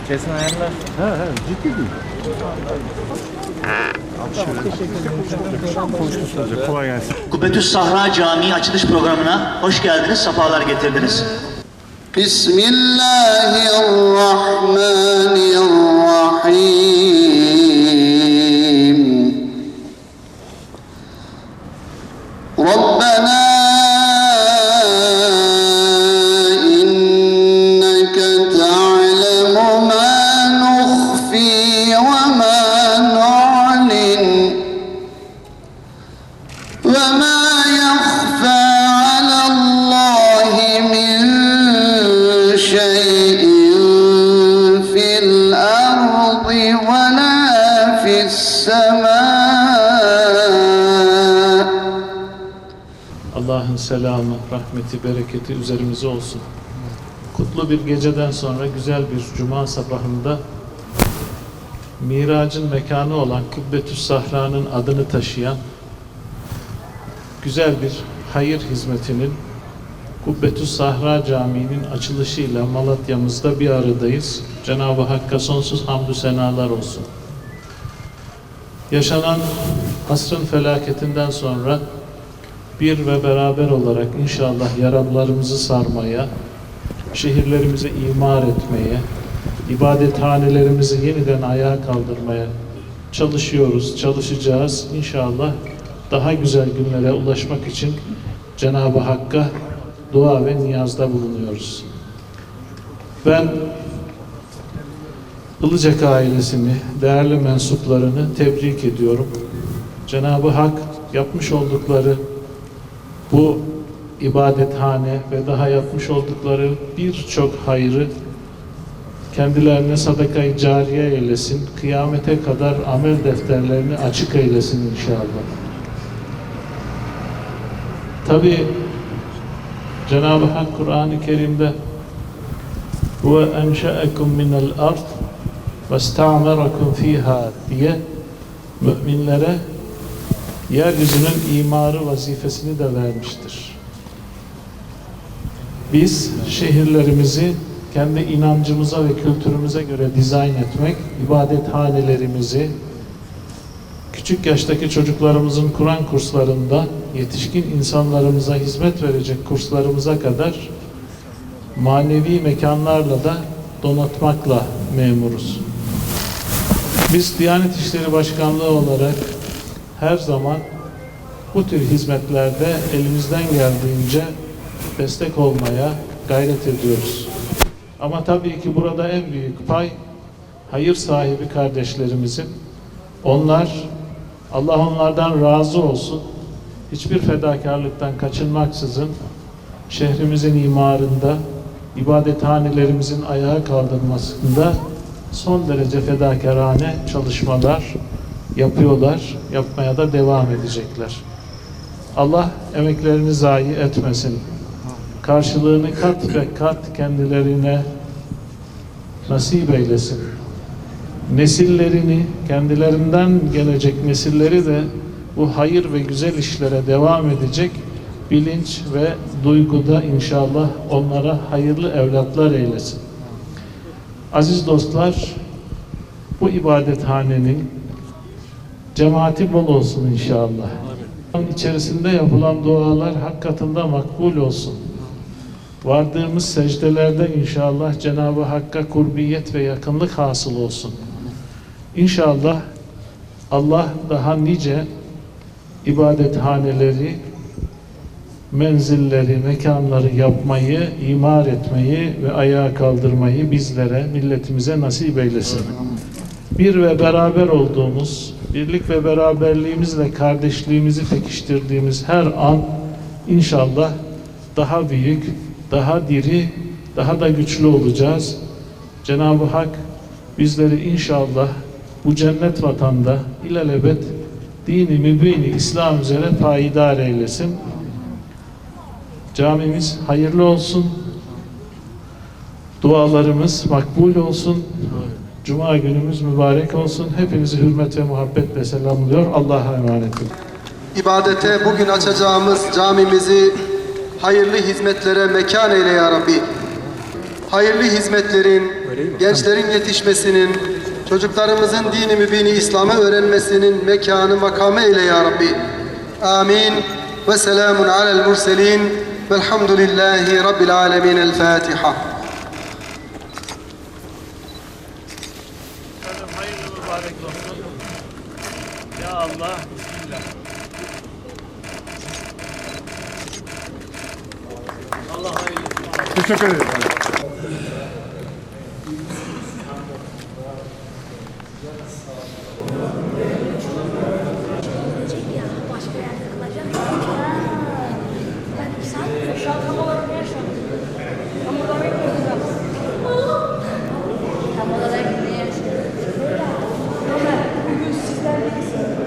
Kesin ayarlar. He ciddi değil. Konuştu sadece. Kolay gelsin. Kubbetüs Sahra Camii açılış programına hoş geldiniz, sefalar getirdiniz. Bismillahirrahmanirrahim. Rabbena inneke ta'lemu ma nukhfi ve ma nu'lin ve ma yakhfa ala'llahi min şey'in fil ardi ve la fis semâ. Allah'ın selamı, rahmeti, bereketi üzerimize olsun. Kutlu bir geceden sonra güzel bir cuma sabahında Miracın mekanı olan Kubbetüs Sahra'nın adını taşıyan güzel bir hayır hizmetinin Kubbetüs Sahra Camii'nin açılışıyla Malatya'mızda bir aradayız. Cenab-ı Hakk'a sonsuz hamdü senalar olsun. Yaşanan asrın felaketinden sonra bir ve beraber olarak inşallah yaralarımızı sarmaya, şehirlerimizi imar etmeye, ibadethanelerimizi yeniden ayağa kaldırmaya çalışıyoruz, çalışacağız. İnşallah daha güzel günlere ulaşmak için Cenab-ı Hakk'a dua ve niyazda bulunuyoruz. Ben Ilıcak ailesini, değerli mensuplarını tebrik ediyorum. Cenab-ı Hak yapmış oldukları bu ibadethane ve daha yapmış oldukları birçok hayrı kendilerine sadaka-i cariye eylesin, kıyamete kadar amel defterlerini açık eylesin inşallah. Tabi Cenab-ı Hak Kur'an-ı Kerim'de "Ve enşa'ekum minel ard ve ista'merakum fiha" diye müminlere yeryüzünün imarı vazifesini de vermiştir. Biz şehirlerimizi kendi inancımıza ve kültürümüze göre dizayn etmek, ibadethanelerimizi küçük yaştaki çocuklarımızın Kur'an kurslarında yetişkin insanlarımıza hizmet verecek kurslarımıza kadar manevi mekanlarla da donatmakla memuruz. Biz Diyanet İşleri Başkanlığı olarak her zaman bu tür hizmetlerde elimizden geldiğince destek olmaya gayret ediyoruz. Ama tabii ki burada en büyük pay hayır sahibi kardeşlerimizin. Onlar, Allah onlardan razı olsun, hiçbir fedakarlıktan kaçınmaksızın şehrimizin imarında, ibadethanelerimizin ayağa kaldırmasında son derece fedakarane çalışmalar yapıyorlar, yapmaya da devam edecekler. Allah emeklerini zayi etmesin. Karşılığını kat ve kat kendilerine nasip eylesin. Nesillerini, kendilerinden gelecek nesilleri de bu hayır ve güzel işlere devam edecek bilinç ve duyguda inşallah onlara hayırlı evlatlar eylesin. Aziz dostlar, bu ibadethanenin cemaati bol olsun inşallah. İçerisinde yapılan dualar hak katında makbul olsun. Vardığımız secdelerde inşallah Cenab-ı Hakk'a kurbiyet ve yakınlık hasıl olsun. İnşallah Allah daha nice ibadethaneleri, menzilleri, mekanları yapmayı, imar etmeyi ve ayağa kaldırmayı bizlere, milletimize nasip eylesin. Bir ve beraber olduğumuz, birlik ve beraberliğimizle kardeşliğimizi pekiştirdiğimiz her an inşallah daha büyük, daha diri, daha da güçlü olacağız. Cenab-ı Hak bizleri inşallah bu cennet vatanda ilelebet dini mübini İslam üzere payidar eylesin. Camimiz hayırlı olsun. Dualarımız makbul olsun. Cuma günümüz mübarek olsun. Hepinizi hürmet ve muhabbetle selamlıyor. Allah'a emanet olun. İbadete bugün açacağımız camimizi hayırlı hizmetlere mekan eyle ya Rabbi. hayırlı hizmetlerin, gençlerin yetişmesinin, çocuklarımızın dini mübini İslam'ı öğrenmesinin mekanı makamı eyle ya Rabbi. Amin. Ve selamun alel murselin. Velhamdülillahi Rabbil alemin. El Fatiha. Efendim hayırlı mübarek olsun. Ya Allah, Bismillah. Allah hayırlı. Teşekkür ederim. Başka yerde kalacak. Ben sanmıyorum. Şu an tam olarak ne yaşıyorum? Tam olarak ne yaşıyorum? Tam olarak ne yaşıyorum? Ama bugün sizler birisiniz.